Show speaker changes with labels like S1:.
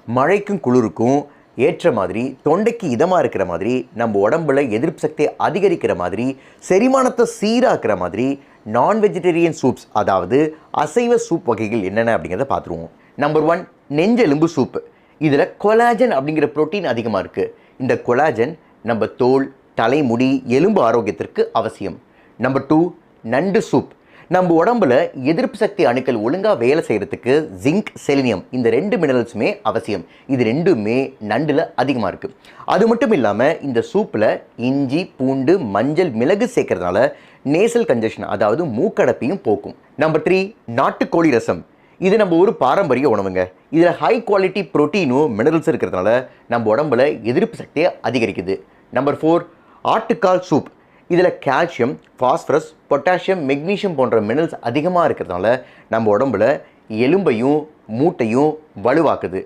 S1: மழைக்கும் குளிருக்கும் ஏற்ற மாதிரி, தொண்டைக்கு இதமாக இருக்கிற மாதிரி, நம்ம உடம்புல எதிர்ப்பு சக்தியை அதிகரிக்கிற மாதிரி, செரிமானத்தை சீராக்கிற மாதிரி நான் வெஜிடேரியன் சூப்ஸ், அதாவது அசைவ சூப் வகைகள் என்னென்ன அப்படிங்கிறத பார்த்துருவோம். நம்பர் 1, நெஞ்செலும்பு சூப்பு. இதில் கொலாஜன் அப்படிங்கிற புரோட்டீன் அதிகமாக இருக்குது. இந்த கொலாஜன் நம்ம தோல், தலைமுடி, எலும்பு ஆரோக்கியத்திற்கு அவசியம். நம்பர் 2, நண்டு சூப். நம்ம உடம்புல எதிர்ப்பு சக்தி அணுக்கள் ஒழுங்காக வேலை செய்கிறதுக்கு ஜிங்க், செலினியம் இந்த 2 மினரல்ஸுமே அவசியம். இது ரெண்டுமே நண்டில் அதிகமாக இருக்குது. அது மட்டும் இல்லாமல் இந்த சூப்பில் இஞ்சி, பூண்டு, மஞ்சள், மிளகு சேர்க்கறதுனால நேசல் கன்ஜெஷன், அதாவது மூக்கடைப்பையும் போக்கும். நம்பர் 3, நாட்டுக்கோழி ரசம். இது நம்ம ஒரு பாரம்பரிய உணவுங்க. இதில் ஹை குவாலிட்டி ப்ரோட்டீனும் மினரல்ஸ் இருக்கிறதுனால நம்ம உடம்புல எதிர்ப்பு சக்தியை அதிகரிக்குது. நம்பர் 4, ஆட்டுக்கால் சூப். இதில் கால்சியம், ஃபாஸ்பரஸ், பொட்டாசியம், மெக்னீஷியம் போன்ற மினரல்ஸ் அதிகமாக இருக்கிறதுனால நம்ம உடம்புல எலும்பையும் மூட்டையும் வலுவாக்குது.